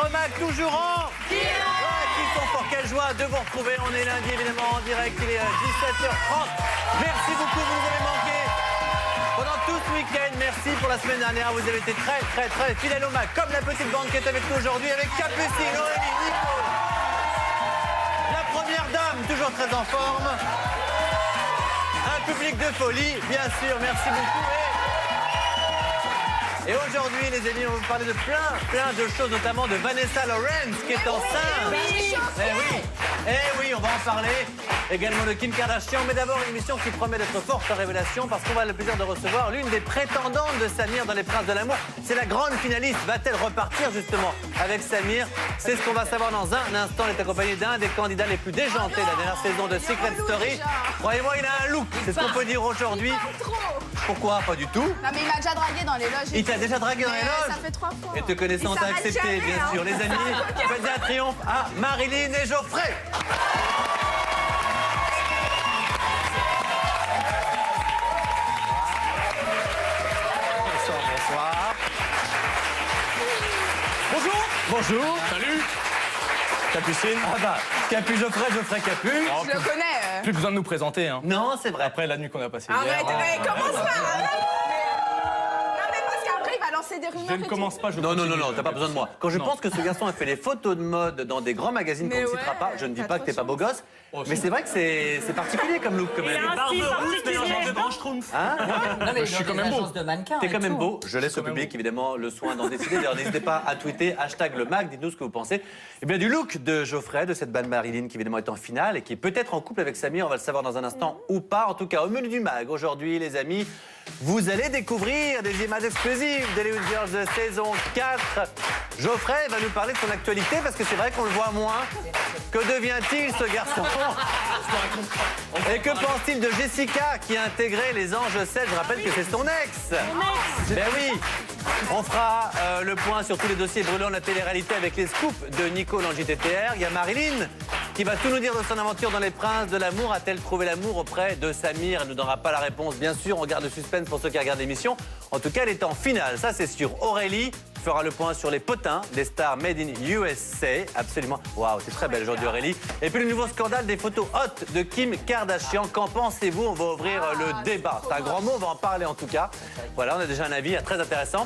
votre mag toujours en qui sont forts, quelle joie de vous retrouver. On est lundi évidemment en direct, il est 17h30. Merci beaucoup, vous nous avez manqué pendant tout ce week-end. Merci pour la semaine dernière, vous avez été très fidèles au mag, comme la petite bande qui est avec nous aujourd'hui, avec Capucine, Aurélie, Nico, la première dame, toujours très en forme, un public de folie, bien sûr, merci beaucoup. Et aujourd'hui, les amis, on va vous parler de plein de choses, notamment de Vanessa Lawrence qui est enceinte. Eh oui, on va en parler. Également de Kim Kardashian, mais d'abord une émission qui promet d'être forte en révélation parce qu'on va avoir le plaisir de recevoir l'une des prétendantes de Samir dans Les Princes de l'amour. C'est la grande finaliste. Va-t-elle repartir justement avec Samir? C'est ce qu'on va savoir dans un instant. Elle est accompagnée d'un des candidats les plus déjantés de la dernière saison de Secret Story. Croyez-moi, il a un look. C'est ce qu'on peut dire aujourd'hui. Pourquoi? Pas du tout. Non mais il m'a déjà dragué dans les loges. Il t'a déjà dragué dans les loges? Ça fait 3 fois. Et te connaissant, t'as accepté, bien sûr. Les amis, faites un triomphe à Marilyn et Geoffrey. Bonsoir. Bonjour. Bonjour. Salut. Capucine. Ah bah, Capu Geoffrey Capu. Je le connais. Plus besoin de nous présenter. Hein. Non, c'est vrai. Après la nuit qu'on a passée hier. Arrête, commence pas. Non mais parce qu'après il va lancer des rumeurs. Je ne commence pas, je Non, continue, t'as pas besoin de moi. Quand je Non. pense que ce garçon a fait des photos de mode dans des grands magazines qu'on ne citera pas, je ne dis t'as pas que trop t'es pas beau gosse, Oh, mais c'est vrai que c'est particulier comme look quand même. Barbe rousse mélangeant de grand schtroumpf. Hein? Non, mais je suis quand même beau. T'es quand même beau. Je laisse au quand même public évidemment le soin d'en décider. D'ailleurs, n'hésitez pas à tweeter #le mag. Dites-nous ce que vous pensez. Eh bien, du look de Geoffrey, de cette belle Marilyn qui évidemment est en finale et qui est peut-être en couple avec Samir. On va le savoir dans un instant ou pas. En tout cas, au menu du mag aujourd'hui, les amis, vous allez découvrir des images exclusives d'Hollywood Girls de saison 4. Geoffrey va nous parler de son actualité parce que c'est vrai qu'on le voit moins. Que devient-il ce garçon? Et que pense-t-il de Jessica qui a intégré les Anges 7? Je rappelle que c'est son ex. Ben oui. On fera le point sur tous les dossiers brûlants de la télé-réalité avec les scoops de Nico dans JTTR. Il y a Marilyn qui va tout nous dire de son aventure dans Les Princes de l'amour. A-t-elle trouvé l'amour auprès de Samir? Elle ne donnera pas la réponse, bien sûr. On garde le suspense pour ceux qui regardent l'émission. En tout cas, elle est en finale, ça c'est sûr. Aurélie fera le point sur les potins des stars made in USA. Absolument. Waouh, c'est très belle aujourd'hui Aurélie. Et puis le nouveau scandale des photos hot de Kim Kardashian. Qu'en pensez-vous? On va ouvrir le débat. C'est un grand mot, on va en parler en tout cas. Voilà, on a déjà un avis très intéressant,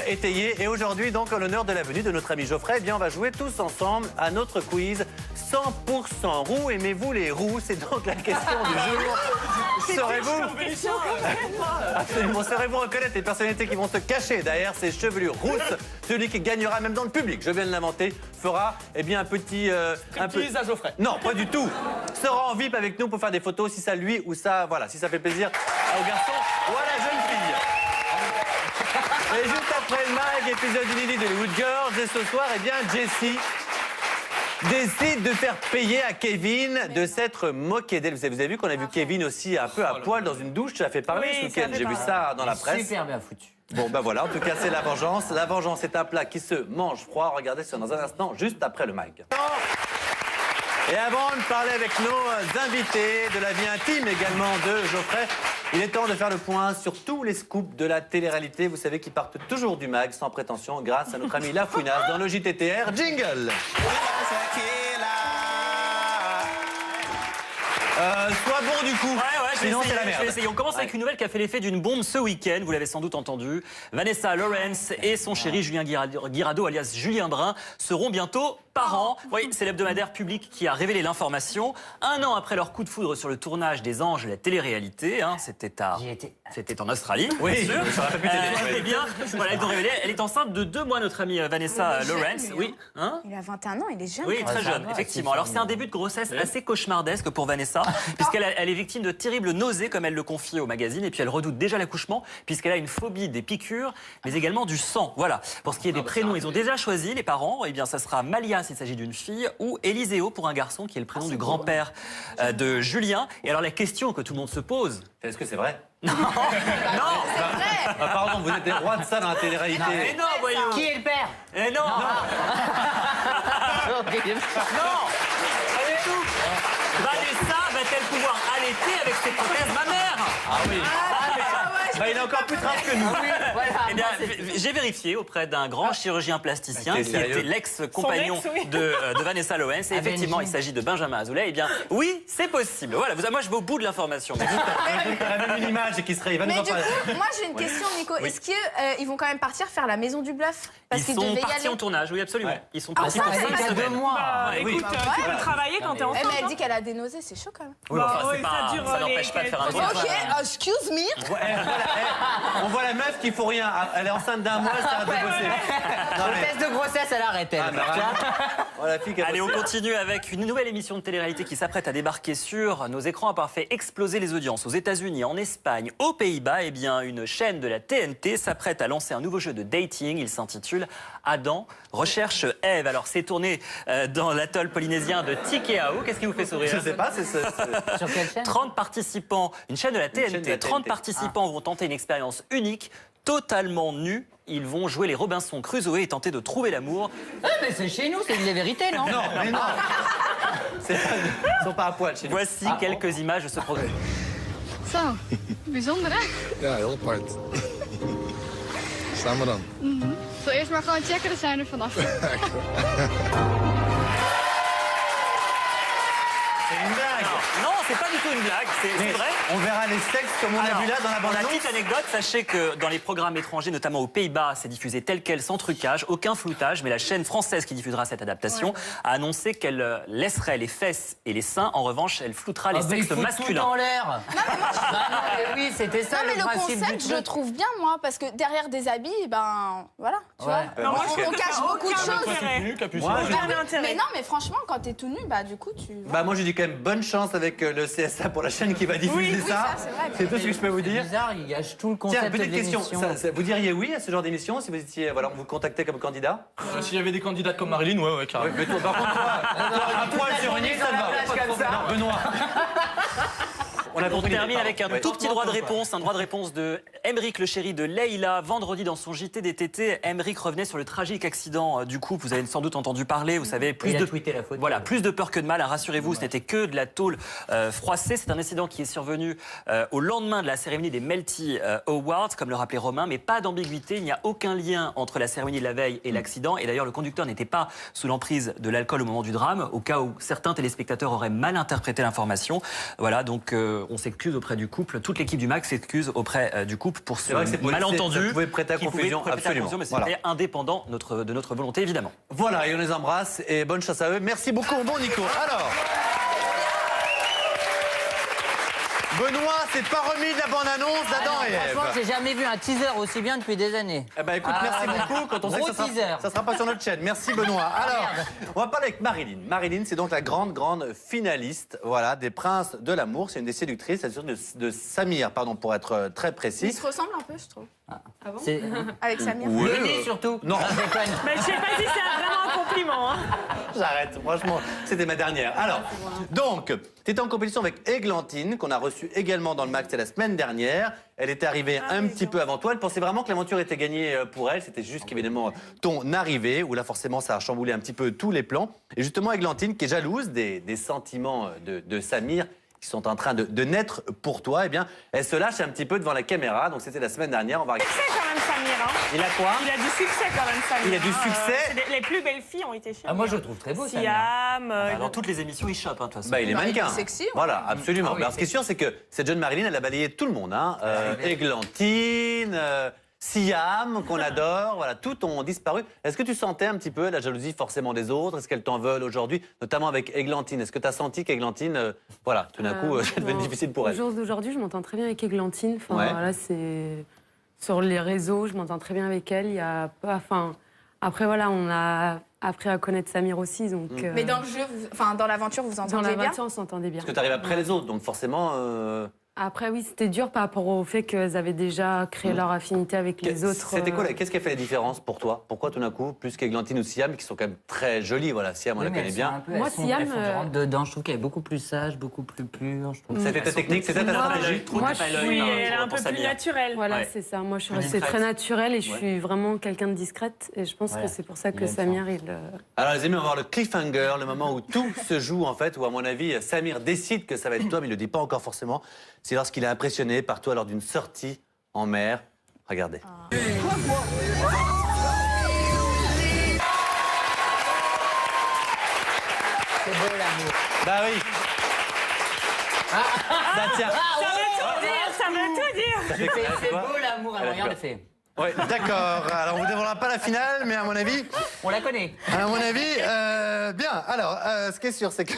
étayé. Et aujourd'hui, donc, en l'honneur de la venue de notre ami Geoffrey, eh bien, on va jouer tous ensemble à notre quiz 100% roux. Aimez-vous les roux? C'est donc la question du jour. Saurez-vous Absolument. Saurez-vous reconnaître les personnalités qui vont se cacher derrière ces chevelures rousses? Celui qui gagnera même dans le public, je viens de l'inventer, fera un petit... Striptease à Geoffrey. Non, pas du tout. Sera en VIP avec nous pour faire des photos si ça lui ou ça, voilà, si ça fait plaisir au garçon ou à la jeune fille. Et juste après le mag, épisode inédit de Hollywood Girls, et ce soir, Jessie décide de faire payer à Kevin de s'être moqué d'elle. Vous avez vu qu'on a vu Kevin aussi un peu à poil dans une douche, ça a fait parler ce week-end. J'ai vu ça dans la presse. Super bien foutu. Bon, ben voilà, en tout cas, c'est la vengeance. La vengeance est un plat qui se mange froid. Regardez ça dans un instant, juste après le mag. Et avant de parler avec nos invités, de la vie intime également de Geoffrey, il est temps de faire le point sur tous les scoops de la télé-réalité. Vous savez qu'ils partent toujours du mag, sans prétention, grâce à notre ami La Fouinasse dans le JTTR. Jingle! Sois bon du coup. Sinon c'est la merde. Je vais essayer. On commence avec une nouvelle qui a fait l'effet d'une bombe ce week-end. Vous l'avez sans doute entendu. Vanessa Lawrence et son chéri Julien Guirado, alias Julien Brun, seront bientôt parents. Oui, c'est l'hebdomadaire Public qui a révélé l'information. 1 an après leur coup de foudre sur le tournage des Anges et la télé-réalité, c'était en Australie. Oui, bien sûr. ça aurait pas pu t'aider. Eh bien, voilà, ils ont révélé. Elle est enceinte de 2 mois, notre amie Vanessa Lawrence. Oui, hein? Il a 21 ans, il est jeune. Oui, très ça jeune, va, effectivement. c'est Alors, c'est un début de grossesse assez cauchemardesque pour Vanessa, puisqu'elle est victime de terribles nausées, comme elle le confiait au magazine, et puis elle redoute déjà l'accouchement, puisqu'elle a une phobie des piqûres, mais également du sang. Voilà. Pour ce qui est des prénoms, ils ont déjà choisi, les parents. Eh bien, ça sera Malia s'il s'agit d'une fille, ou Eliseo pour un garçon, qui est le prénom du grand-père de Julien. Et alors, la question que tout le monde se pose... Est-ce que c'est vrai? Non. Ah, pardon, vous êtes des rois de ça dans la télé-réalité. Mais non, voyons. Qui est le père? Eh non. Non, pas du tout. Vanessa va-t-elle pouvoir allaiter avec ses prothèses mammaires? Ah oui. Bah, il a encore plus trace que nous. Eh bien, j'ai vérifié auprès d'un grand chirurgien plasticien T'es qui sérieux? était l'ex-compagnon Son ex, oui. de Vanessa Lowens. Et effectivement, il s'agit de Benjamin Azoulay. Eh bien, oui, c'est possible. Voilà, moi, je vais au bout de l'information. T'aurais même une image qui serait. Il va nous Mais en du parler. coup, moi j'ai une question, Nico. Est-ce qu'ils vont quand même partir faire la maison du bluff? Parce Ils qu'ils sont devaient y partis aller. en tournage, oui, absolument. Ouais. Ils sont Ah, partis ça, pour c'est 5 il y a semaines. Bah, oui. écoute, tu peux travailler quand t'es Eh, enceinte. mais elle dit qu'elle a des nausées, c'est chaud quand même. Oui, enfin, Bah, c'est oui, pas, ça dure ça les n'empêche pas de faire un quelques truc. Ok, excuse me. Ouais, on voit la meuf qui faut rien. Elle est enceinte d'un mois, ça arrête de bosser. Non, Le mais- test de grossesse, elle arrête, elle. Ah, mais vraiment. Oh, la fille qui a Allez, on bossé. continue avec une nouvelle émission de télé-réalité qui s'apprête à débarquer sur nos écrans après avoir fait exploser les audiences aux États-Unis, en Espagne, aux Pays-Bas. Eh bien, une chaîne de la TNT s'apprête à lancer un nouveau jeu de dating. Il s'intitule Adam recherche Ève. Alors, c'est tourné dans l'atoll polynésien de Tikehau. Qu'est-ce qui vous fait sourire? Je sais pas, c'est. Sur quelle chaîne 30 participants, une chaîne de la chaîne TNT, de la 30 TNT. participants vont tenter une expérience unique, totalement nus. Ils vont jouer les Robinson Crusoe et tenter de trouver l'amour. Ah, mais c'est chez nous, c'est de la vérité, non Non, mais non. Ils sont pas à poil chez nous. Voici quelques images de ce programme. Zo, bijzonder hè? Ja, heel apart. Staan we dan? Zal eerst maar gewoon checken, er zijn er vanaf. C'est une blague. Non, c'est pas du tout une blague, c'est Mais vrai. on verra les sexes comme on a Alors, vu là dans la pour la bande-annonce. petite anecdote, sachez que dans les programmes étrangers, notamment aux Pays-Bas, c'est diffusé tel quel, sans trucage, aucun floutage. Mais la chaîne française qui diffusera cette adaptation a annoncé qu'elle laisserait les fesses et les seins. En revanche, elle floutera les Ah, mais il sexes fout tout masculins. en l'air. Bah non, mais oui, c'était ça Non, mais le le principe concept, du je le truc. trouve bien, moi, parce que derrière des habits, ben voilà, tu Ouais. vois. Non, moi, parce je que- On cache beaucoup de Aucun choses. intérêt. Nu, Capucine. Moi, Ah oui, intérêt. mais non, mais franchement, quand t'es tout nu, bah du coup, tu. Bah moi je dis quand même bonne chance avec le CSA pour la chaîne qui va diffuser Oui, ça. ça, c'est vrai. C'est tout ce que je peux vous C'est dire. bizarre, il gâche tout le Tiens, concept de petite question. l'émission. Vous diriez oui à ce genre d'émission si vous étiez, voilà, on vous contactait comme candidat? S'il y avait des candidats comme Marilyn, ouais, carrément. Mais toi, par contre, toi, un poil sur une île, ça te va. Non, Benoît. On a On compris. termine avec un Ouais. tout petit droit de réponse, un droit de réponse de Emeric, le chéri de Leïla. Vendredi, dans son JT des TT, Emeric revenait sur le tragique accident du couple. Vous avez sans doute entendu parler. Vous savez, plus Il a de tweeté la photo. Voilà, plus de peur que de mal. Rassurez-vous, ce n'était que de la tôle froissée. C'est un incident qui est survenu au lendemain de la cérémonie des Melty Awards, comme le rappelait Romain, mais pas d'ambiguïté. Il n'y a aucun lien entre la cérémonie de la veille et l'accident. Et d'ailleurs, le conducteur n'était pas sous l'emprise de l'alcool au moment du drame, au cas où certains téléspectateurs auraient mal interprété l'information. Voilà, donc on s'excuse auprès du couple. Toute l'équipe du MAC s'excuse auprès du couple pour ce C'est vrai que c'est malentendu. ça pouvait prêter à qui pouvait confusion, prêter à absolument. confusion, mais Voilà. c'était indépendant de notre volonté, évidemment. Voilà, et on les embrasse et bonne chasse à eux. Merci beaucoup, bon Nico. Alors, Benoît s'est pas remis de la bande-annonce Ah d'Adam non, et Ève. franchement, j'ai jamais vu un teaser aussi bien depuis des années. Eh ben écoute, Ah, merci ouais. beaucoup. Quand on sait Gros que ça teaser. sera pas sur notre chaîne. Merci Benoît. Alors, merde. on va parler avec Marilyn. Marilyn, c'est donc la grande finaliste, voilà, des Princes de l'amour. C'est une des séductrices, elle est de Samir, pardon, pour être très Ils précis. se ressemblent un peu, je trouve. C'est Avec Samir. Ouais, le nez surtout. Non. Ah, je déconne. Mais je sais pas si c'est vraiment un compliment. Hein. J'arrête, franchement, c'était ma dernière. Alors, donc, tu étais en compétition avec Églantine, qu'on a reçue également dans le Max la semaine dernière. Elle était arrivée un petit peu avant toi. Elle pensait vraiment que l'aventure était gagnée pour elle. C'était juste qu'évidemment, ton arrivée, où là, forcément, ça a chamboulé un petit peu tous les plans. Et justement, Églantine, qui est jalouse des sentiments de Samir, qui sont en train de naître pour toi, eh bien, elle se lâche un petit peu devant la caméra. Donc, c'était la semaine dernière. On va... Succès quand même, Samir. Hein. Il a quoi? Il a du succès quand même, Samir. Il a du hein. succès. Les plus belles filles ont été chez Ah, moi, lui, je hein. le trouve très beau, Samir. Siam. Dans toutes les émissions, il chope, hein, de toute façon. Bah, il est Non, il est mannequin. sexy, ouais. Voilà, absolument. Ah oui, Alors, ce qui est sûr, c'est que cette jeune Marilyn, elle a balayé tout le monde. Hein. Églantine, Siam, qu'on adore, voilà, tous ont disparu. Est-ce que tu sentais un petit peu la jalousie forcément des autres? Est-ce qu'elles t'en veulent aujourd'hui, notamment avec Églantine? Est-ce que tu as senti qu'Églantine, voilà, tout d'un coup, ça devenait bon, difficile pour Au elle? jour d'aujourd'hui, je m'entends très bien avec Églantine. Enfin, Ouais. voilà, c'est sur les réseaux, je m'entends très bien avec elle. Il y a pas, enfin, après voilà, on a appris à connaître Samir aussi, donc. Mais dans le jeu, enfin dans l'aventure, vous dans entendez la bien. voiture, on s'entendait bien. Parce que tu arrives après les autres, donc forcément... Après, oui, c'était dur par rapport au fait qu'elles avaient déjà créé leur affinité avec les autres. C'était quoi, qu'est-ce qui a fait la différence pour toi? Pourquoi tout d'un coup, plus qu'Églantine ou Siam, qui sont quand même très jolies, voilà, Siam, on la Oui, mais connaît elles sont bien. un peu- Moi, elles sont- Siam, elles font du rentre dedans. Je trouve qu'elle est beaucoup plus sage, beaucoup plus pure. Je trouve. C'était ta technique, c'était ta stratégie? Moi, je suis- Oui, elle est un peu plus naturelle. Voilà, Ouais. c'est ça. Moi, je suis Plus restée discrète. très naturelle et je Ouais. suis vraiment quelqu'un de discrète. Et je pense Voilà. que c'est pour ça Il que aime ça. Samir, il. Alors les amis, on va voir le cliffhanger, le moment où tout se joue en fait, où à mon avis, Samir décide que ça va être toi, mais il ne le dit pas encore forcément. C'est lorsqu'il est impressionné par toi lors d'une sortie en mer. Regardez. C'est beau l'amour. Bah oui. Ça tient. Ça veut tout dire. Ça fait quoi? C'est beau l'amour. Alors regarde, fait. Ouais, d'accord. Alors, on vous dévoilera pas la finale, mais à mon avis... On la connaît. À mon avis, bien. Alors, ce qui est sûr, c'est que...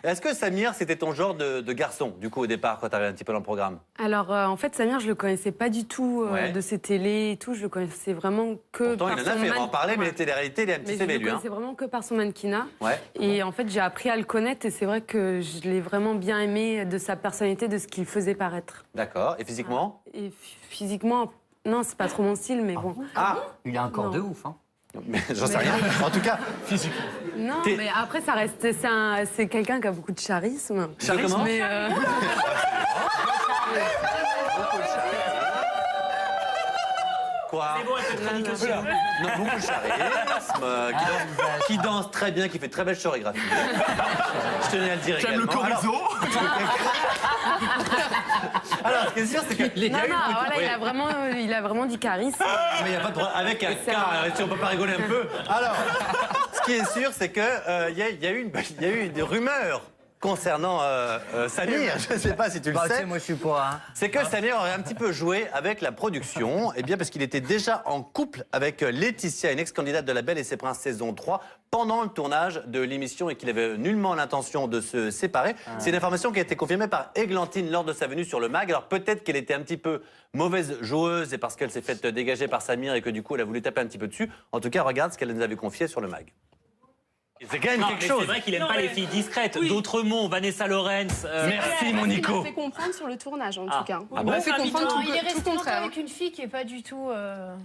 Est-ce que Samir, c'était ton genre de garçon, du coup, au départ, quand tu arrivé un petit peu dans le programme? Alors, en fait, Samir, je le connaissais pas du tout Ouais. de ses télés et tout. Je le connaissais vraiment que Pourtant, par il en a son fait, on va en mannequin. parler, mais les téléréalités, il est un petit Mais CV, je le lui. Hein. connaissais vraiment que par son mannequinat. Ouais. Et en fait, j'ai appris à le connaître et c'est vrai que je l'ai vraiment bien aimé de sa personnalité, de ce qu'il faisait paraître. D'accord. Et physiquement? Et physiquement, non, c'est pas trop mon style, mais bon. Ah, Il a un corps Non. de ouf. Hein. mais j'en sais rien. En tout cas, Non, T'es- mais après, ça reste. C'est quelqu'un qui a beaucoup de charisme. Charisme, comment Mais, quoi? C'est bon, elle fait chronique aussi. Non, beaucoup de charisme, qui danse très bien, qui fait de très belles chorégraphies. Je tenais à le dire J'aime le également. chorizo. Alors, ce qui est sûr, c'est que... non, voilà, il a vraiment du charisme. Mais il n'y a pas de problème. Avec un K, si on peut pas rigoler un peu. Alors, ce qui est sûr, c'est que y a eu des rumeurs concernant Samir. Je ne sais pas si tu le Bah, tu sais. sais, moi, je suis pas. Hein. C'est que Samir aurait un petit peu joué avec la production, et bien parce qu'il était déjà en couple avec Laetitia, une ex-candidate de La Belle et ses Princes saison 3, pendant le tournage de l'émission et qu'il avait nullement l'intention de se séparer. C'est une information qui a été confirmée par Églantine lors de sa venue sur le MAG. Alors peut-être qu'elle était un petit peu mauvaise joueuse et parce qu'elle s'est faite dégager par Samir et que du coup elle a voulu taper un petit peu dessus. En tout cas, regarde ce qu'elle nous avait confié sur le MAG. C'est quand même Non, quelque mais chose. c'est vrai qu'il aime Non, pas mais- les filles discrètes. Oui. D'autres mots, Vanessa Lawrence. Merci mon Nico. Il m'a fait comprendre sur le tournage, en tout cas. Ah Il bon m'a fait comprendre Non, tout, il est tout resté le longtemps contraire. avec une fille qui est pas du tout.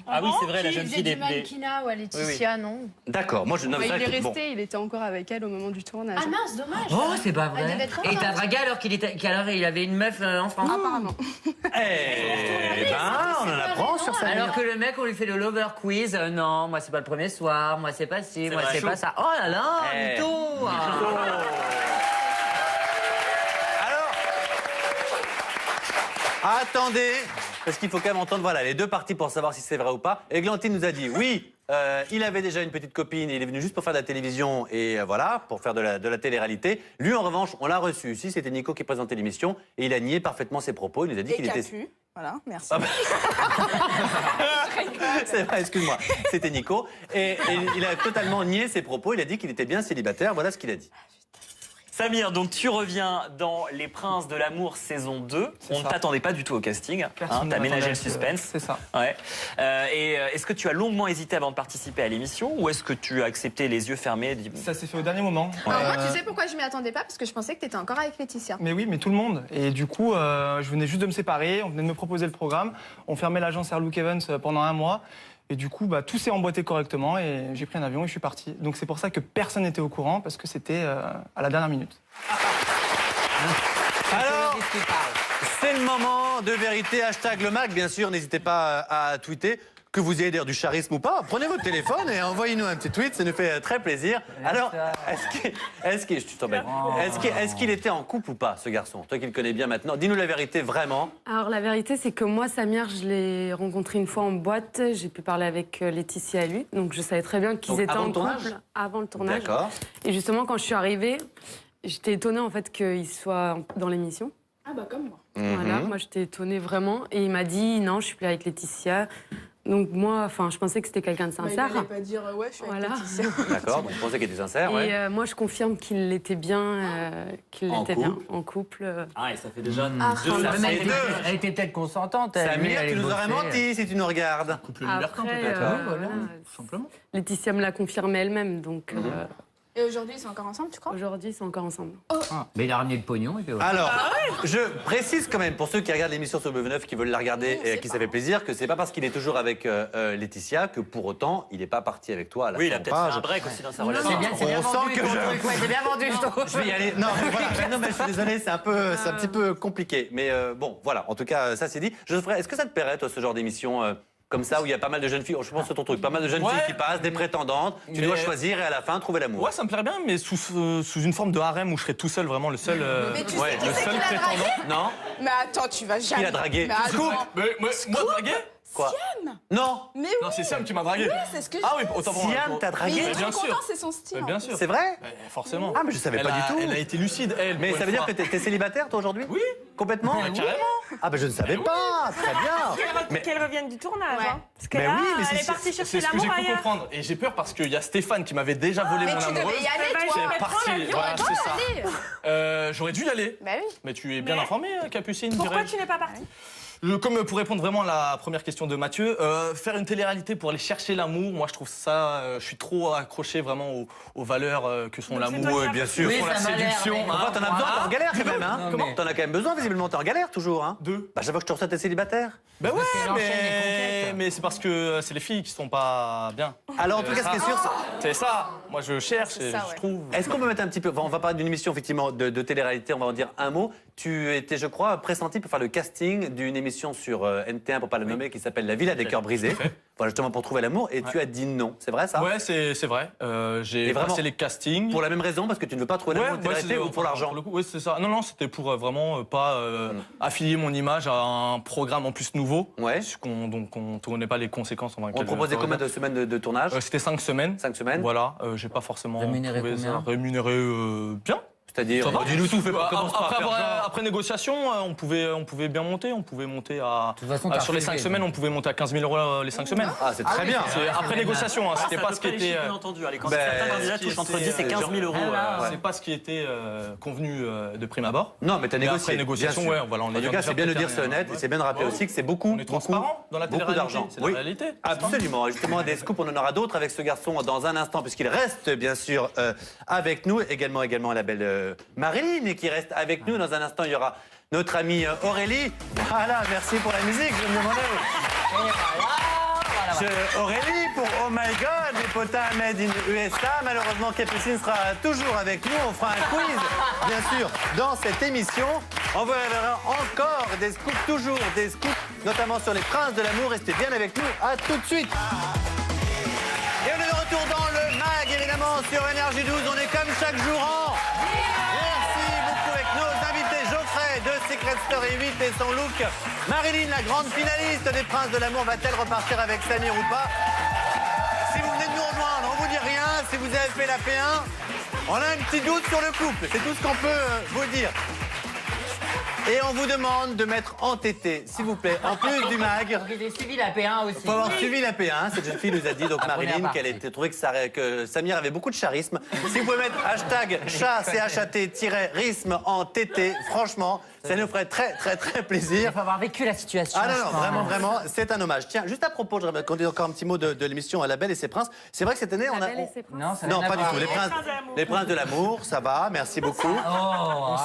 Ah oui, c'est vrai, la qui jeune faisait fille du des. mannequinat ou à Laetitia, non. D'accord. Moi, je Bah, c'est il vrai est que- bon. resté, il était encore avec elle au moment du tournage. Ah mince, dommage. Oh, c'est pas Elle devait vrai. être Et contente. t'as dragué alors qu'alors il avait une meuf en France. Apparemment. Eh ben, on en apprend sur Samir. Alors que le mec, on lui fait le lover quiz. Non, moi, c'est pas le premier soir. Moi, c'est pas ci. Moi, vrai. c'est pas ça. Oh là là, Eh. mytho. Alors, attendez, parce qu'il faut quand même entendre voilà, les deux parties pour savoir si c'est vrai ou pas. Églantine nous a dit oui, il avait déjà une petite copine, il est venu juste pour faire de la télévision et voilà, pour faire de la télé-réalité. Lui, en revanche, on l'a reçu ici, c'était Nico qui présentait l'émission et il a nié parfaitement ses propos. Il nous a dit Et qu'il était... Capu. Voilà, merci. Ah bah. C'est vrai, excuse-moi, c'était Nico. Et il a totalement nié ses propos, il a dit qu'il était bien célibataire, voilà ce qu'il a dit. Samir, donc tu reviens dans Les Princes de l'amour saison 2. On ne ça. t'attendait pas du tout au casting. Personne T'as ne ménagé m'attendait le à ce- suspense. C'est ça. Ouais. Est-ce que tu as longuement hésité avant de participer à l'émission ou est-ce que tu as accepté les yeux fermés Ça s'est fait au dernier moment. Alors moi, tu sais pourquoi je m'y attendais pas? Parce que je pensais que t'étais encore avec Laetitia. Mais oui, mais tout le monde. Et du coup, je venais juste de me séparer, on venait de me proposer le programme. On fermait l'agence Air Luke Evans pendant un mois. Et du coup, bah, tout s'est emboîté correctement et j'ai pris un avion et je suis parti. Donc c'est pour ça que personne n'était au courant parce que c'était à la dernière minute. Alors, c'est le moment de vérité. Hashtag le MAC, bien sûr. N'hésitez pas à tweeter. Que vous ayez d'ailleurs du charisme ou pas, prenez votre téléphone et envoyez-nous un petit tweet, ça nous fait très plaisir. Alors, est-ce qu'il était en couple ou pas, ce garçon? Toi qui le connais bien maintenant, dis-nous la vérité vraiment. Alors la vérité, c'est que moi, Samir, je l'ai rencontré une fois en boîte. J'ai pu parler avec Laetitia et lui. Donc je savais très bien qu'ils Donc, étaient avant en le tournage couple avant le tournage. D'accord. Et justement, quand je suis arrivée, j'étais étonnée en fait qu'il soit dans l'émission. Ah bah comme moi. Voilà, moi j'étais étonnée vraiment. Et il m'a dit non, je suis plus avec Laetitia. Donc moi, enfin, je pensais que c'était quelqu'un de Bah, il sincère. allait pas dire ouais, je suis avec Voilà. Laetitia. D'accord, donc je pensais qu'il était sincère, ouais. Et moi, je confirme qu'il l'était bien, En en couple. Ah, et ça fait déjà Le mec, deux. elle était peut-être consentante. Samir, tu nous aurais menti si tu nous regardes. Après, voilà, simplement. Laetitia me l'a confirmé elle-même, donc Et aujourd'hui, ils sont encore ensemble, tu crois? aujourd'hui, ils sont encore ensemble. Mais il a ramené le pognon et puis voilà. Alors, je précise quand même, pour ceux qui regardent l'émission sur W9, qui veulent la regarder et à qui ça fait plaisir, que c'est pas parce qu'il est toujours avec Laetitia que pour autant, il n'est pas parti avec toi à la Oui, il a fin. peut-être fait un break aussi dans sa relation. C'est bien on vendu, sent que ton je- truc, ouais, c'est bien vendu, je trouve. Je vais y aller. Non, mais voilà. Non, mais je suis désolé, c'est un petit peu compliqué. Mais bon, voilà. En tout cas, ça c'est dit. Geoffrey, est-ce que ça te plairait, toi, ce genre d'émission comme ça, où il y a pas mal de jeunes filles. Je pense que c'est ton truc. Pas mal de jeunes Ouais. filles qui passent, des prétendantes. Tu dois choisir et à la fin trouver l'amour. Ouais, ça me plairait bien, mais sous une forme de harem où je serais tout seul, vraiment le seul, Mais tu sais ouais, qui le c'est seul qui l'a prétendant. dragué? Non. Mais attends, tu vas jamais. Qui l'a dragué? Mais attends. Moi, dragué? Quoi? Non. Mais oui, Non, c'est Siam qui m'a dragué. c'est ce que Ah oui, autant pour moi. Siam t'a Mais dragué? il est Mais bien trop sûr. content, c'est son style. Bien sûr. C'est vrai? Forcément. Ah, mais je savais pas du tout. Elle a été lucide, elle. Mais pour ça une veut dire fois. que t'es célibataire, toi, aujourd'hui? Oui. Complètement? Carrément. Ah, ben je ne savais pas. Très bien. Mais- Qu'elle revienne du tournage. Ouais. Hein. Parce que Mais là, oui, mais elle c'est- est partie C'est chercher ce que j'ai l'amour pu ailleurs. comprendre. Et j'ai peur parce qu'il y a Stéphane qui m'avait déjà volé Mais mon tu amoureuse. devais y aller, Bah, toi. je vais C'est parti. prendre l'avion, Voilà, attends, c'est ça. J'aurais dû y aller. Bah oui. Mais tu es bien Mais- informée, Capucine. Pourquoi dirais-je. tu n'es pas partie? Comme pour répondre vraiment à la première question de Mathieu, faire une télé-réalité pour aller chercher l'amour, moi je trouve ça, je suis trop accroché vraiment aux valeurs que sont Donc c'est l'amour, toi qui as bien pris. sûr. Oui, sont la ça m'a l'air, séduction. mais- Enfin, t'en as besoin, t'es en galère quand même, hein? Non, Comment? mais- T'en as quand même besoin, visiblement, t'es en galère toujours, hein? Deux. Bah, chaque fois que je te reçois, t'es célibataire. Ben ouais, qu'elle enchaîne les conquêtes. mais c'est parce que c'est les filles qui sont pas bien. Alors, en tout cas, ce qui est sûr, C'est ça. Moi je cherche et ça, je ouais. trouve. est-ce qu'on peut mettre un petit peu. Enfin, on va parler d'une émission, effectivement, de télé-réalité, on va en dire un mot. Tu étais, je crois, pressenti pour faire le casting d'une émission sur NT1, pour pas la nommer, qui s'appelle La Villa des Cœurs Brisés. Voilà, justement, pour trouver l'amour. Et tu as dit non. C'est vrai, ça? Ouais, c'est vrai. J'ai Et vraiment, passé les castings. Pour la même raison, parce que tu ne veux pas trouver l'amour de télé-réalité c'est- ou pour l'argent? le coup, ouais, c'est ça. Non, c'était pour vraiment pas affilier mon image à un programme en plus nouveau. Ouais. Donc on ne connaît pas les conséquences. On te proposait combien de semaines de tournage? C'était 5 semaines. 5 semaines. Voilà, j'ai pas forcément Rémunéré trouvé combien ça rémunéré bien. C'est-à-dire, Ça va. dis-nous tout, fais pas, commence pas à faire genre. Après négociation, on pouvait bien monter. On pouvait monter à. De toute façon, t'as sur les refusé, 5 semaines, on pouvait monter à 15 000 € les 5 semaines. Ah, c'est très bien. C'est après négociation, hein, Ah, c'était ça pas peut ce qui les était. chiffres, bien entendu. Allez, quand Ben, certains candidats ce qui touchent entre était, 10 et 15 000 euros. C'est pas ce qui était convenu de prime abord. Non, mais t'as Mais négocié. après négociation, bien sûr. ouais, voilà, on est En tout cas, c'est bien de dire, c'est honnête, et c'est bien de rappeler aussi que c'est beaucoup, On est transparent dans la beaucoup télé-réalité, d'argent. c'est la réalité. Absolument. Et justement, des scoops, on en aura d'autres avec ce garçon dans un instant, puisqu'il reste bien sûr avec nous. Également la belle Marilyn qui reste avec nous. Dans un instant, il y aura notre amie Aurélie. Voilà, merci pour la musique. Je me demandais. Aurélie pour Oh My God, les potins made in USA. Malheureusement, Capucine sera toujours avec nous. On fera un quiz, bien sûr, dans cette émission. On verra encore des scoops, toujours des scoops, notamment sur les princes de l'amour. Restez bien avec nous. À tout de suite. Et on est de retour dans le MAG, évidemment, sur Énergie 12. On est comme chaque jour en... Merci beaucoup avec nos invités. Geoffrey de Secret Story 8 et son look. Marilyn, la grande finaliste des Princes de l'amour, va-t-elle repartir avec Samir ou pas? Si vous venez de nous rejoindre, on vous dit rien. Si vous avez fait la P1, on a un petit doute sur le couple. C'est tout ce qu'on peut vous dire. Et on vous demande de mettre entêté, s'il vous plaît, en plus du MAG. J'ai suivi la P1 aussi. Il faut avoir suivi la P1. Cette jeune fille nous a dit, donc La première Marilyn, partie. qu'elle était trouvée que Samir avait beaucoup de charisme. Si vous pouvez mettre hashtag chat, CHAT-risme en TT, franchement, ça nous ferait très, très, très plaisir. Il faut avoir vécu la situation. Ah non, je non, pense. vraiment, vraiment, c'est un hommage. Tiens, juste à propos, je voudrais qu'on dise encore un petit mot de l'émission La Belle et ses Princes. C'est vrai que cette année, on a... Belle et ses princes. Non, ça Non, n'a pas rien du à tout. voir. Les princes de l'amour, ça va, merci beaucoup. Oh,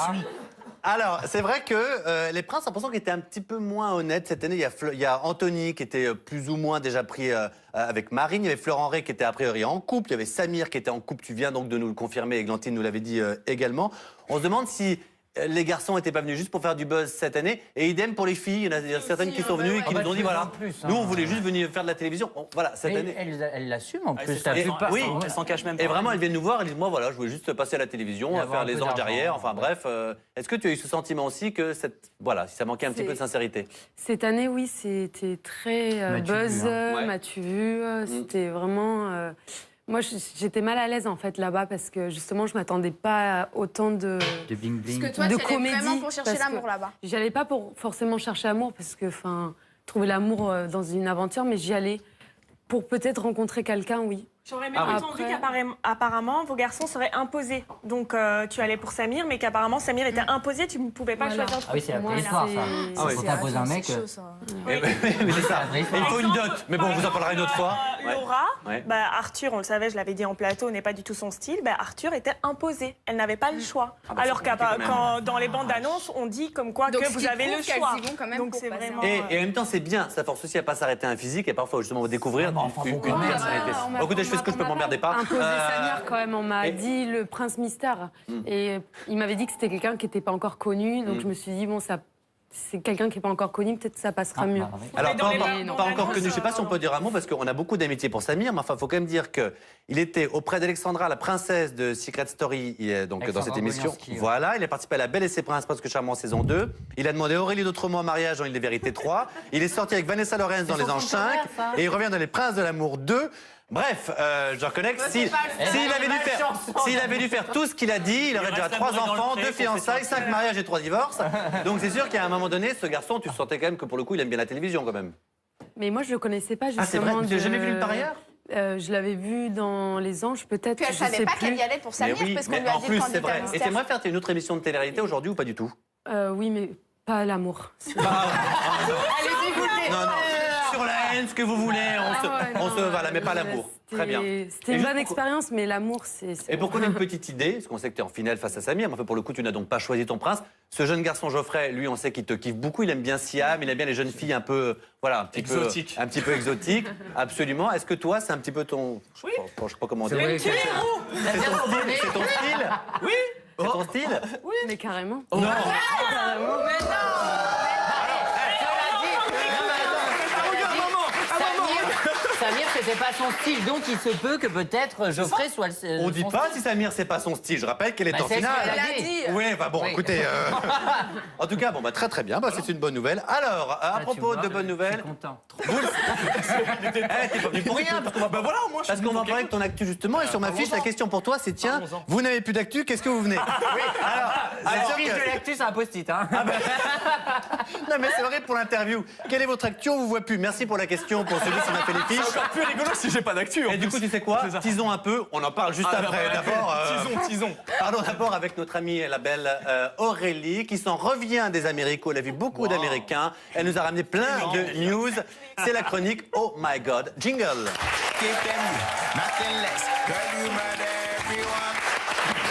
Alors, c'est vrai que les princes, j'ai l'impression qu'ils étaient un petit peu moins honnêtes. Cette année, il y a Anthony qui était plus ou moins déjà pris avec Marine. Il y avait Florent Ray qui était a priori en couple. Il y avait Samir qui était en couple. Tu viens donc de nous le confirmer. Églantine nous l'avait dit également. On se demande si les garçons n'étaient pas venus juste pour faire du buzz cette année. Et idem pour les filles. Il y en a certaines qui sont venues et qui bah, nous ont dit de plus voilà, en plus, hein. nous on voulait juste venir faire de la télévision. Bon, voilà, cette Mais année. elle l'assume en plus. c'est ça. la Et- plupart- oui, Elle s'en cache même pas. Et vraiment, elles viennent nous voir, elles disent moi voilà, je voulais juste passer à la télévision, Et à avoir faire un les peu anges d'argent. derrière. Enfin bref, est-ce que tu as eu ce sentiment aussi que voilà, ça manquait un petit C'est- peu de sincérité? Cette année, oui, c'était très M'as-tu buzz, vu, hein. Ouais. m'as-tu vu. C'était vraiment. Moi, j'étais mal à l'aise en fait là-bas parce que justement, je m'attendais pas à autant de. De bling Parce bling. que toi, De tu allais comédie, vraiment pour chercher parce que- l'amour là-bas. J'y allais pas pour forcément chercher l'amour parce que, enfin, trouver l'amour dans une aventure, mais j'y allais pour peut-être rencontrer quelqu'un, oui. J'aurais même Ah oui. entendu Après- qu'apparemment, vos garçons seraient imposés. Donc, tu allais pour Samir, mais qu'apparemment, Samir était imposé, tu ne pouvais pas Voilà. choisir. Ah oui, c'est la Moi, préhistoire, ça. c'est- Ah oui. Quand t'imposes un mec. chaud, ça. Mais c'est ça. la vraie Et il faut une dot. Mais bon, on vous en parlera une autre fois. Ouais. Laura, Ouais. bah, Arthur, on le savait, je l'avais dit en plateau, n'est pas du tout son style. Bah, Arthur était imposé. Elle n'avait pas le choix. Ah bah, Alors c'est compliqué quand même. quand dans les bandes d'annonces, on dit comme quoi Donc, que ce vous qui avez prouve le qu'elles choix. y vont quand même Donc pour c'est passer vraiment. Et en même temps, c'est bien, ça force aussi à pas s'arrêter à un physique et parfois justement découvrir enfin, une bon, quand même. personnalité. On m'a- Bon, écoutez, je fais ce que je peux, m'emmerdez pas. Imposer Samir quand même, on m'a et- dit le prince mystère. Et il m'avait dit que c'était quelqu'un qui n'était pas encore connu, donc je me suis dit, bon, ça c'est quelqu'un qui n'est pas encore connu, peut-être ça passera mieux. Alors, dans les pas bandes encore annonces, connu, je ne sais pas si on peut dire un mot, parce qu'on a beaucoup d'amitié pour Samir, mais enfin, il faut quand même dire qu'il était auprès d'Alexandra, la princesse de Secret Story, donc dans cette émission. Wojnarowski, ouais. Voilà, il est participé à La Belle et ses Princes, Presque Charmant, saison 2. Il a demandé Aurélie d'Autrement en mariage dans Île des Vérités 3. Il est sorti avec Vanessa Lorenz dans Les Anges 5. Et il revient dans Les Princes de l'amour 2. Bref, je reconnais que s'il avait dû faire tout ce qu'il a dit, il aurait déjà 3 enfants, 2 fiançailles, 5 mariages et 3 divorces. Donc c'est sûr qu'à un moment donné, ce garçon, tu sentais quand même que pour le coup, il aime bien la télévision quand même. Mais moi, je le connaissais pas justement. Ah, c'est vrai, tu l'as jamais vu par ailleurs? Je l'avais vu dans Les Anges, peut-être. Puis elle savait pas qu'elle y allait pour Samir, parce qu'on lui a en dit plus, le c'est vrai. candidat Et t'aimerais mystère. faire une autre émission de télé-réalité aujourd'hui ou pas du tout? Oui, mais pas l'amour. Elle est dégoûtée. Non, non. Sur la haine, ce que vous voulez, on se voilà, mais pas l'amour. Très bien. C'était Et une juste bonne pour- expérience, mais l'amour, c'est. Et pour qu'on ait une petite idée, parce qu'on sait que tu es en finale face à Samir, mais enfin, pour le coup, tu n'as donc pas choisi ton prince. Ce jeune garçon Geoffrey, lui, on sait qu'il te kiffe beaucoup. Il aime bien Siam, il aime bien les jeunes filles un peu, voilà, un petit peu exotiques. Absolument. Est-ce que toi, c'est un petit peu ton. Je sais pas comment dire. vrai que- C'est ton style? Oui. C'est ton style? Mais carrément. Non. Samir, c'était pas son style, donc il se peut que peut-être Geoffrey soit le. On dit pas si Samir, c'est pas son style. Je rappelle qu'elle est en c'est ce finale. qu'elle Elle a dit. Oui, enfin bon, Oui. écoutez. En tout cas, bon, bah, très très bien. Bah, c'est une bonne nouvelle. Alors, à propos de bonnes nouvelles. Content. Vous le- Eh, t'es pas venu pour rien. Parce qu'on va, Bah voilà, moi, je parce suis qu'on va venu parler de ton actu justement. Et sur ma fiche, la question pour toi, c'est tiens, Parlons-en. vous n'avez plus d'actu, qu'est-ce que vous venez? Alors, La sûr fiche que- de l'actu, c'est un post-it. Hein. Non, mais c'est vrai pour l'interview. Quelle est votre actu? On vous voit plus. Merci pour la question, pour celui qui m'a fait les C'est fiches. encore plus rigolo si j'ai pas d'actu. en Et du plus. coup, tu sais quoi? C'est ça. Tisons un peu. On en parle juste Ah, après. bah, D'abord. Tisons. Parlons d'abord avec notre amie, la belle Aurélie, qui s'en revient des Amériques. Elle a vu beaucoup d'Américains. Elle nous a ramené plein de news. C'est la chronique Oh My God. Jingle.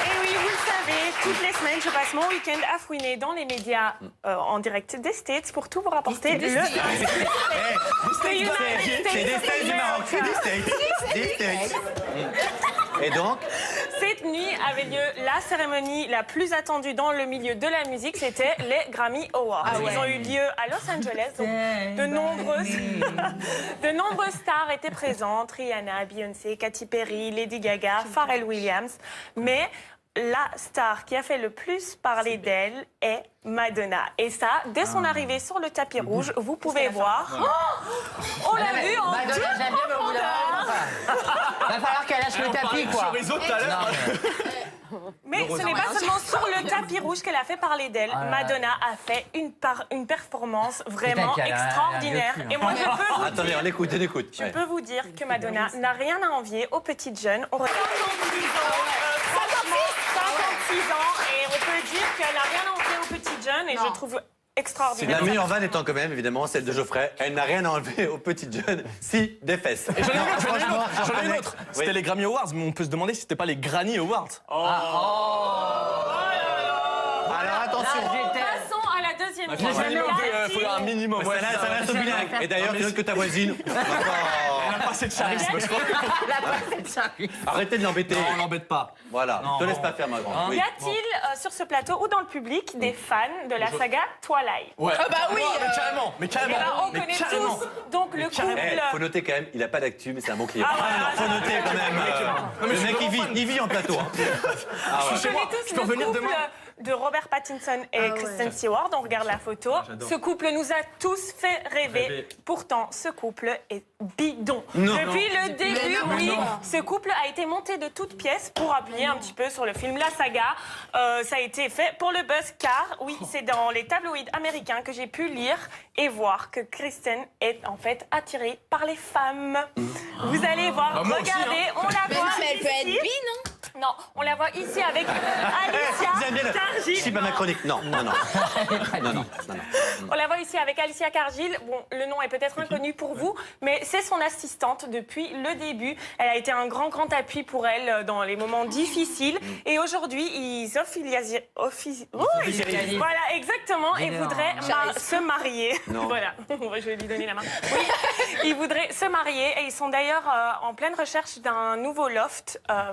Et oui, vous le savez, toutes les semaines, je passe mon week-end à fouiner dans les médias en direct des States pour tout vous rapporter le... C'est des States du Maroc. C'est des States. Des States. Et donc, Cette nuit avait lieu la cérémonie la plus attendue dans le milieu de la musique, c'était les Grammy Awards. Ils ont eu lieu à Los Angeles, donc de nombreuses stars étaient présentes, Rihanna, Beyoncé, Katy Perry, Lady Gaga, Pharrell Williams, mais la star qui a fait le plus parler d'elle est Madonna. Et ça, dès son arrivée sur le tapis rouge, vous pouvez voir. Oh, on l'a vu en Madonna, toute j'aime bien, mais au bout d'un moment, va falloir qu'elle lâche le tapis, quoi. Chorizo tout à l'heure. Mais ce n'est pas seulement sur le tapis rouge qu'elle a fait parler d'elle. Madonna a fait une performance vraiment Putain, qu'elle a un extraordinaire. vieux cul, hein. Et moi, je peux vous attendez, dire, on écoute, on écoute. je Ouais. peux vous dire que Madonna n'a rien à envier aux petites jeunes. On regarde 56 ans, et on peut dire qu'elle n'a rien à envier aux petites jeunes, et je trouve extraordinaire. La meilleure vanne étant quand même, évidemment, celle de Geoffrey. Elle n'a rien à enlever aux petites jeunes, si des fesses. Et j'en ai une autre, Franchement, j'en ai une autre. C'était Oui. les Grammy Awards, mais on peut se demander si c'était pas les Granny Awards. Alors attention. Passons à la deuxième Il faut un question. minimum. Ouais, là, ça va être bilingue. Et d'ailleurs, tu notes que ta voisine. Elle a passé de charisme, je crois. Arrêtez de l'embêter. Non, on l'embête pas. Voilà, Non. te laisse pas faire, ma grande. Oui. Y a-t-il sur ce plateau ou dans le public des fans de la saga Twilight? Ouais. Ah bah oui, Mais carrément, mais Eh carrément. ben, on mais connaît carrément. tous donc le couple. Faut noter quand même, il a pas d'actu, mais c'est un bon client. Ah, voilà. non, faut noter quand même. mais Le je suis mec, vraiment fan. il vit en plateau. Hein. Ah On ouais. chez moi. connaît tous Je peux le revenir couple demain. de Robert Pattinson et Kristen Stewart. On regarde la photo. Ce couple nous a tous fait rêver. Pourtant, ce couple est bidon. Non. Depuis le début, non, oui, non. ce couple a été monté de toutes pièces pour appuyer un petit peu sur le film La Saga. Ça a été fait pour le buzz car, oui, c'est dans les tabloïds américains que j'ai pu lire et voir que Kristen est en fait attirée par les femmes. Vous allez voir, Bah, moi aussi, regardez, on la Mais voit non, mais elle peut être ici. bi, non? Non, on la voit ici avec Alicia J'aime bien le. Cargil. Je suis pas ma chronique. Non, non, non. Non, non, non, non. On la voit ici avec Alicia Cargil. Bon, le nom est peut-être inconnu pour vous, mais c'est son assistante depuis le début. Elle a été un grand appui pour elle dans les moments difficiles. Et aujourd'hui, ils officialisent. Voilà, exactement. Et voudraient se marier. Non. Voilà, je vais lui donner la main. Oui, ils voudraient se marier et ils sont d'ailleurs en pleine recherche d'un nouveau loft à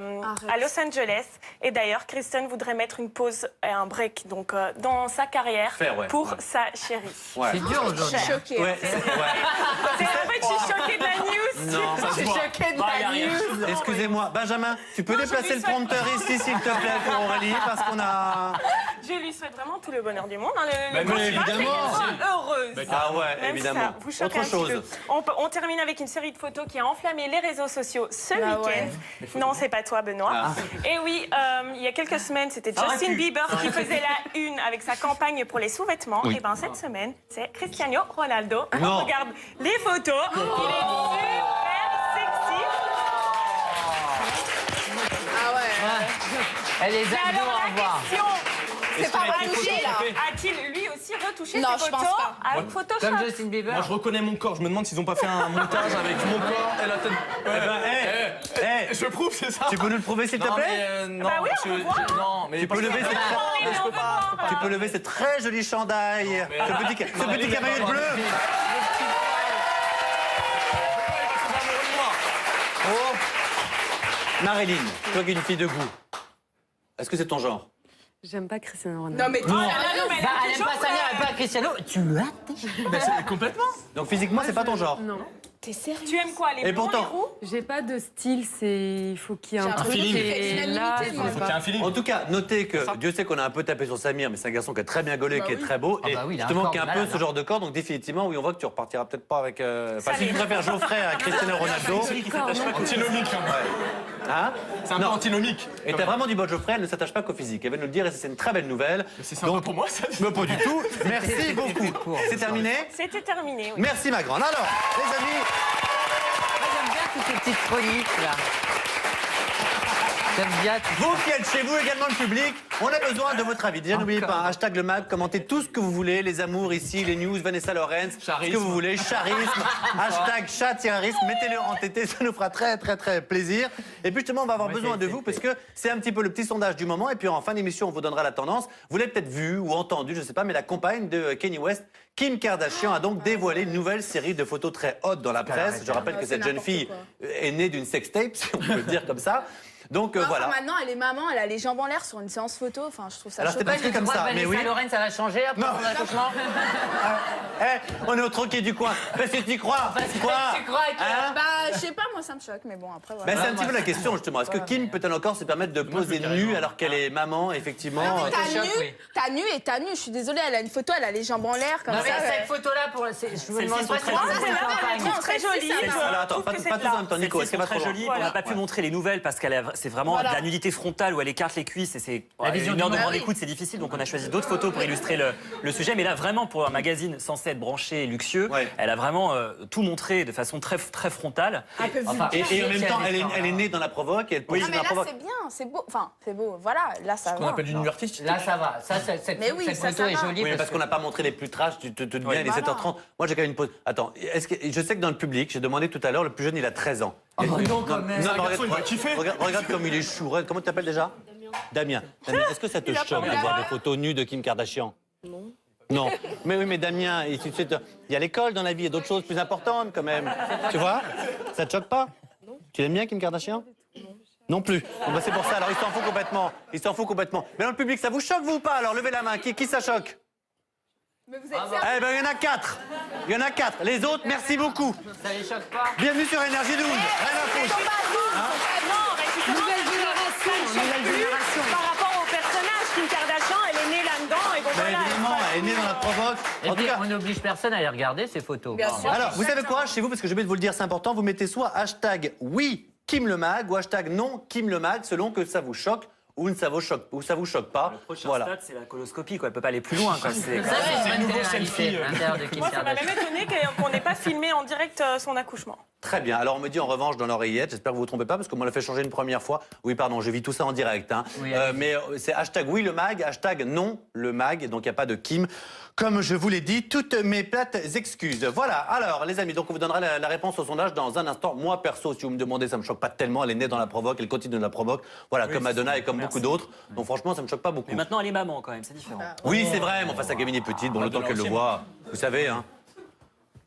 Los Angeles. Et d'ailleurs, Kristen voudrait mettre une pause et un break donc, dans sa carrière pour sa chérie. C'est dur aujourd'hui. Je suis choquée. Ouais, C'est en fait, je suis choquée de la news. Non, Je suis choquée de la news. excusez-moi. Benjamin, tu peux déplacer le prompteur ici, s'il te plaît, pour Aurélie, parce qu'on a... Je lui souhaite vraiment tout le bonheur du monde. Hein, le mais principal, c'est évidemment. qu'elle soit heureuse. Ah ouais, Même évidemment. si ça vous choque Autre un petit chose. peu. On termine avec une série de photos qui a enflammé les réseaux sociaux ce week-end. Non, c'est pas toi, Benoît. Et oui, il y a quelques semaines, c'était Justin Bieber qui faisait la une avec sa campagne pour les sous-vêtements. Et bien cette semaine, c'est Cristiano Ronaldo. Non. On regarde les photos. Il est super sexy. Ah ouais. Elle les Mais a alors, à la voir. question, C'est pas retouché là. a-t-il lui aussi retouché Non, ses je pense photos pas. avec Photoshop? Comme Justin Bieber. Moi, je reconnais mon corps. Je me demande s'ils n'ont pas fait un montage avec mon corps et la tête. Je prouve, c'est ça. Tu peux nous le prouver, s'il te Non, plaît mais non, Bah oui, on parce peut que- non, mais Tu peux lever cette mais je on peux peut pas. voir. Tu peux lever ce très joli chandail, ce petit cavalier bleu. Oh. Marilyn, toi qui es une fille de goût, est-ce que c'est ton genre? J'aime pas Cristiano Ronaldo. Non mais toi, Bah, elle aime pas Samir, elle aime pas Cristiano. Tu l'as Complètement. Donc physiquement, c'est pas ton genre. Non. t'es sérieux? Tu aimes quoi, les Et blonds, pourtant- les roux? J'ai pas de style, il faut qu'il y ait J'ai un un truc. feeling. Et C'est là, unanimité, moi. je sais Faut qu'il y ait pas. un feeling. En tout cas, notez que Dieu sait qu'on a un peu tapé sur Samir, mais c'est un garçon qui est très bien gaulé, qui est très beau. Ah Et bah oui, il a un justement, corps qui a un de peu malade, ce genre de corps, donc définitivement, oui, on voit que tu repartiras peut-être pas avec. Enfin, si Salut. tu préfères Geoffrey à Cristiano Ronaldo. Antinomique. Hein? C'est un peu Non. antinomique. Et t'as vraiment dit, bon, Geoffrey, elle ne s'attache pas qu'au physique. Elle va nous le dire et c'est une très belle nouvelle. C'est sympa pour moi, ça. Mais pas du tout. Merci beaucoup. C'est terminé. C'était terminé, oui. Merci, ma grande. Alors, les amis. J'aime bien toutes ces petites chroniques là. J'aime bien tout Vous qui êtes chez vous, également le public, on a besoin de votre avis. Déjà, n'oubliez pas, hashtag le mag, commentez tout ce que vous voulez, les amours ici, les news, Vanessa Lorenz, ce que Charisme. vous voulez, charisme, hashtag chat-risme, mettez-le en TT, ça nous fera très très très plaisir. Et puis justement, on va avoir besoin de vous parce que c'est un petit peu le petit sondage du moment. Et puis en fin d'émission, on vous donnera la tendance. Vous l'avez peut-être vu ou entendu, je sais pas, mais la compagne de Kanye West, Kim Kardashian, a donc dévoilé une nouvelle série de photos très hautes dans la presse. Je rappelle que cette jeune fille est née d'une sextape, si on peut le dire comme ça. Donc voilà. Maintenant, elle est maman, elle a les jambes en l'air sur une séance photo. Enfin, je trouve ça Alors, choquant. c'était pas écrit comme ça, mais oui. Lorenz, ça va changer après Non. son accouchement. On est au troquet du coin. Parce que tu y crois. Quoi Tu crois que- Hein Bah, je sais pas, moi ça me choque, mais bon, après voilà. Ben, c'est un petit peu la question justement. Est-ce que Kim peut-elle encore se permettre de poser nue alors qu'elle est maman, effectivement T'as nu et t'as nu, je suis désolée, elle a une photo, elle a les jambes en l'air comme Non, mais ça. cette photo-là, pour... je me demande sont pas très si jolies. c'est une campagne. Non, très jolie. Alors attends, pas tous en même temps, Nico. Est-ce Celles-ci qu'elle va sont trop très loin jolies. Voilà. On n'a pas pu montrer les nouvelles parce qu'elle c'est vraiment Voilà. de la nudité frontale où elle écarte les cuisses et c'est La vision une heure du de monde. grande écoute, c'est difficile. Donc on a choisi d'autres photos pour illustrer le sujet. Mais là, vraiment, pour un magazine censé être branché et luxueux, Ouais. elle a vraiment tout montré de façon très, très frontale. Un peu Enfin, vulgaire. Et en même temps, Oui. elle est née dans la provoque et elle pose Non, dans mais la là provoque. c'est bien, c'est beau. Enfin, c'est beau, voilà, là ça On va. appelle une nu artistique. Là, ça va. Ça, cette Mais oui, cette ça photo est va. jolie. Oui, mais parce qu'on n'a pas montré les plus trash, tu te doutes bien, il est Voilà. 7h30. Moi, j'ai quand même une pause. Attends, je sais que dans le public, j'ai demandé tout à l'heure, le plus jeune, il a 13 ans. Oh, non, quand même. Non, un garçon, il va kiffer. Regarde comme il est chou. Comment tu t'appelles déjà Damien. Damien, est-ce que ça te choque de voir des photos nues de Kim Kardashian Non. Non. Mais oui, mais Damien, il y a l'école dans la vie, il y a d'autres choses plus importantes quand même. Tu vois Ça te choque pas Non. Tu l'aimes bien, Kim Kardashian non plus. Bon, bah, c'est pour ça, alors il s'en fout complètement. Il s'en fout complètement. Mais dans le public, ça vous choque, vous ou pas? Alors levez la main. Qui ça choque? Mais vous êtes Eh ben, il y en a 4. Il y en a 4. Les autres, merci beaucoup. Ça les choque pas. Bienvenue sur Énergie 12. Rien à foutre. Non, mais justement, Nouvelle ça génération, ne choque nouvelle plus génération. par rapport au personnage. Kim Kardashian, elle est née là-dedans. Et donc Mais voilà, évidemment, elle est née dans la provoque. Et En tout puis, cas, on n'oblige personne à les regarder, ces photos. Bien sûr. alors, vous avez courage chez vous, parce que j'ai oublié de vous le dire, c'est important. Vous mettez soit hashtag oui Kim le Mag ou hashtag non Kim le Mag, selon que ça vous choque ou ça vous choque pas. Le prochain Voilà. stade, c'est la coloscopie, quoi. Elle peut pas aller plus loin, quoi. C'est- Ça, c'est une nouveau télé-réalité, selfie. l'intérieur de Kim moi, ça m'a Kardashian. même étonné qu'on n'ait pas filmé en direct son accouchement. Très bien. Alors, on me dit en revanche dans l'oreillette, j'espère que vous ne vous trompez pas, parce que moi, on l'a fait changer une première fois. Oui, pardon, je vis tout ça en direct. Hein. Oui, Mais c'est hashtag oui le mag, hashtag non le mag, donc il n'y a pas de Kim. Comme je vous l'ai dit, toutes mes plates excuses. Voilà, alors les amis, donc on vous donnera la réponse au sondage dans un instant. Moi, perso, si vous me demandez, ça ne me choque pas tellement. Elle est née dans la provoque, elle continue dans la provoque. Voilà, Oui, comme c'est Madonna ça. et comme Merci. beaucoup d'autres. Donc franchement, ça ne me choque pas beaucoup. Mais maintenant, elle est maman, quand même. C'est différent. Oui, c'est vrai, mais enfin, sa gamine est petite, bon, le temps qu'elle le voit, vous savez, hein.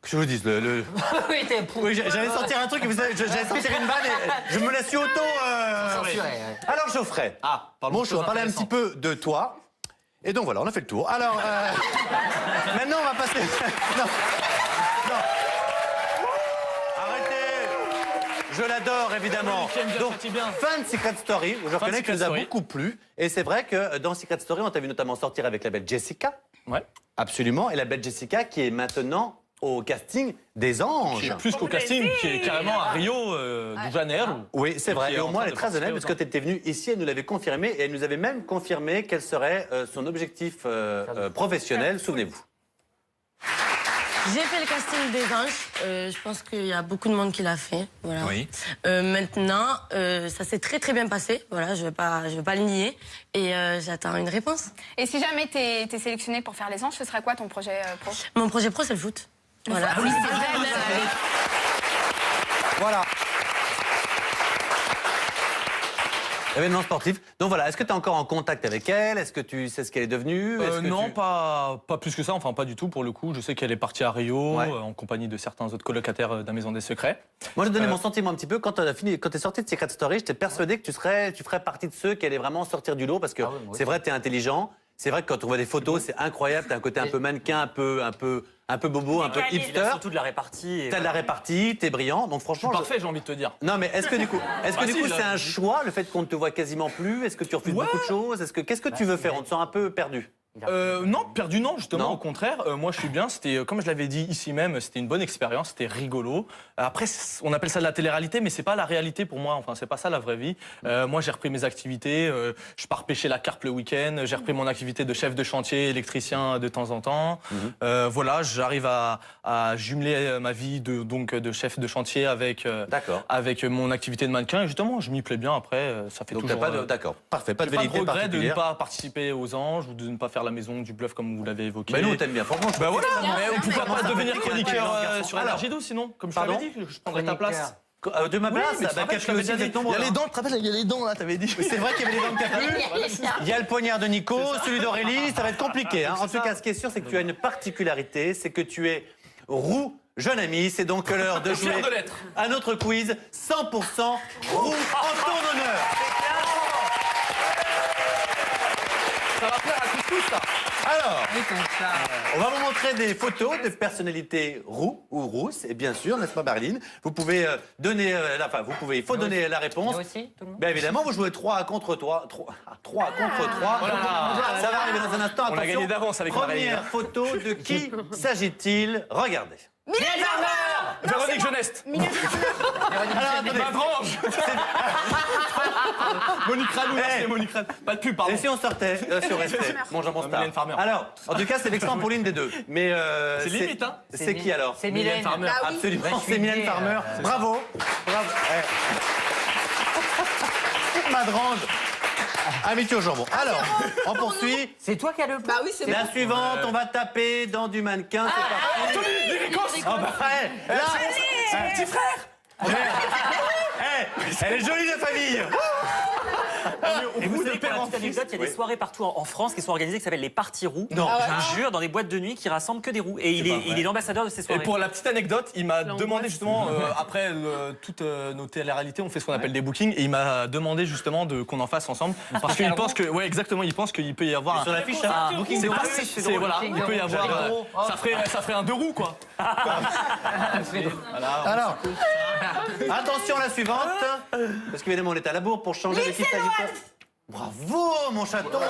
Que je vous dise, oui, j'allais sortir un truc, j'allais sortir une vanne et je me la suis auto... Alors Geoffrey, bon, je vais parler un petit peu de toi. Et donc voilà, on a fait le tour. Alors, maintenant on va passer... non. Arrêtez. Je l'adore, évidemment. Donc, fin de Secret Story, où je reconnais que ça nous a beaucoup plu. Et c'est vrai que dans Secret Story, on t'a vu notamment sortir avec la belle Jessica. Ouais. Absolument. Et la belle Jessica qui est maintenant au casting des Anges. Plus qu'au casting, qui est carrément à Rio de Janeiro. Oui, c'est vrai. Et au moins, elle est très honnête parce que tu étais venue ici, elle nous l'avait confirmé. Et elle nous avait même confirmé quel serait son objectif professionnel. Souvenez-vous. J'ai fait le casting des Anges. Je pense qu'il y a beaucoup de monde qui l'a fait. Voilà. Oui. Maintenant, ça s'est très très bien passé. Voilà, je vais pas le nier. Et j'attends une réponse. Et si jamais t'es sélectionné pour faire les Anges, ce sera quoi ton projet pro? Mon projet pro, c'est le foot. Voilà. Ah oui, c'est vrai. Voilà. Événement sportif. Donc voilà, est-ce que tu es encore en contact avec elle? Est-ce que tu sais ce qu'elle est devenue? Non, pas plus que ça, enfin pas du tout pour le coup. Je sais qu'elle est partie à Rio en compagnie de certains autres colocataires de la Maison des Secrets. Moi, je donnais mon sentiment un petit peu. Quand tu es sorti de Secret Story, j'étais persuadé que tu ferais partie de ceux qui allaient vraiment sortir du lot parce que c'est vrai, tu es intelligent. C'est vrai que quand on voit des photos, c'est incroyable. Tu as un côté un peu mannequin, un peu bobo, un peu hipster. Surtout de la répartie. T'as de la répartie, t'es brillant. Donc franchement, parfait, j'ai envie de te dire. Non, mais est-ce que du coup, c'est un choix le fait qu'on ne te voit quasiment plus? Est-ce que tu refuses beaucoup de choses? Qu'est-ce que tu veux faire? On te sent un peu perdu. Non, perdu non, justement, au contraire. Moi, je suis bien. C'était, comme je l'avais dit ici même, c'était une bonne expérience, c'était rigolo. Après, on appelle ça de la télé-réalité, mais c'est pas la réalité pour moi. Enfin, c'est pas ça la vraie vie. Moi, j'ai repris mes activités. Je pars pêcher la carpe le week-end. J'ai repris mon activité de chef de chantier, électricien de temps en temps. Voilà, j'arrive à jumeler ma vie de chef de chantier avec mon activité de mannequin. Et justement, je m'y plais bien. Après, ça fait toujours. D'accord, parfait. Pas de velléité particulière. De ne pas participer aux Anges ou de ne pas faire la maison du bluff comme vous l'avez évoqué. Bah nous on t'aime bien, franchement. Bah voilà, mais pourquoi pas devenir chroniqueur sur LRJ12 sinon, comme je t'avais dit, je prendrais ta place. De ma place, il y a les dents, tu te rappelles, il y a les dents là, t'avais dit. C'est vrai qu'il y avait les dents de Capu. Il y a le poignard de Nico, celui d'Aurélie, ça va être compliqué. En tout cas, ce qui est sûr, c'est que tu as une particularité, c'est que tu es roux. Jeune ami, c'est donc l'heure de jouer à notre quiz 100% roux en ton honneur. Ça va plaire à tous ça. Alors, on va vous montrer des photos de personnalités roux ou rousses, et bien sûr, n'est-ce pas Barline? Vous pouvez donner, il faut donner la réponse. Bien évidemment, vous jouez 3 contre 3. 3 contre 3. Ça va arriver dans un instant. On a gagné d'avance avec Marie. Première photo, de qui s'agit-il? Regardez. Mylène Farmer. Véronique Jeuneste. Madrange. Monique Ralou, c'est Monique Ralou. Pas de pub, pardon. Et si on sortait sur Resté, mon jambon star. Alors, en tout cas, c'est vexant pour l'une des deux. Mais c'est limite, hein. C'est qui alors? C'est Mylène Farmer. Absolument, c'est Mylène Farmer. Bravo. Bravo. Madrange. Amitié au jambon. Alors, on poursuit. C'est toi qui as le point. Bah oui, c'est La suivante, on va taper dans du mannequin. C'est parti. Là, c'est mon petit frère. Elle est jolie de famille. Et vous savez, pour la petite anecdote, il y a des soirées partout en France qui sont organisées qui s'appellent les parties roux. Non. Je vous jure, dans des boîtes de nuit qui rassemblent que des roux. Et il est l'ambassadeur de ces soirées. Et pour la petite anecdote, il m'a demandé justement, après toutes nos télé-réalités, on fait ce qu'on appelle des bookings, et il m'a demandé justement qu'on en fasse ensemble. Parce qu'il pense que, ouais, exactement, il pense qu'il peut y avoir sur l'affiche, un booking. C'est voilà, il peut y avoir. Ça ferait un 2 roues, quoi. Alors, attention la suivante, parce qu'évidemment on est à la bourre pour changer de qui s'agit. Bravo mon chaton, bravo.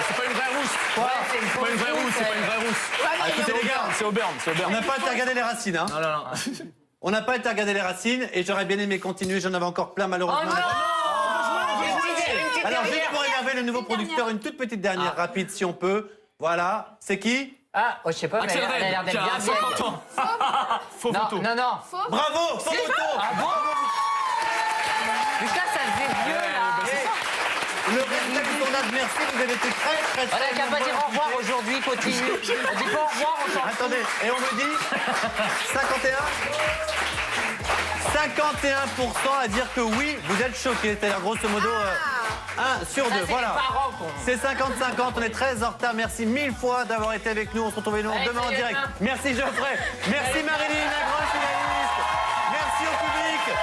C'est pas une vraie rousse. Quoi? C'est pas une vraie rousse, c'est pas une vraie rousse. Écoutez les gars, c'est Auburn, c'est Auburn. On n'a pas été regarder les racines, hein. Non. On n'a pas été regarder les racines et j'aurais bien aimé continuer, j'en avais encore plein malheureusement. Alors juste pour énerver le nouveau producteur, une toute petite dernière rapide si on peut. Voilà, c'est qui? Ah, je sais pas, mais elle a l'air d'être bien. 50 ans. Faux photo. Non. Bravo, faux photo. Ah bon? Putain, ça faisait vieux là. Le résultat du tournage, merci, vous avez été très On n'a qu'à pas dire au revoir aujourd'hui, continue. On dit pas au revoir, on s'en fout. Attendez, et on me dit 51 à dire que oui, vous êtes choqués. C'est-à-dire grosso modo, 1 sur 2. c'est Voilà. les parents qu'on- C'est 50-50. On est très en retard. Merci 1000 fois d'avoir été avec nous. On se retrouve demain en direct. Merci Geoffrey. Merci Marilyn, la grande finaliste. Merci au public.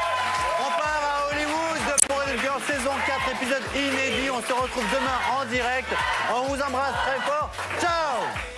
On part à Hollywood pour une Girl saison 4, épisode inédit. On se retrouve demain en direct. On vous embrasse très fort. Ciao.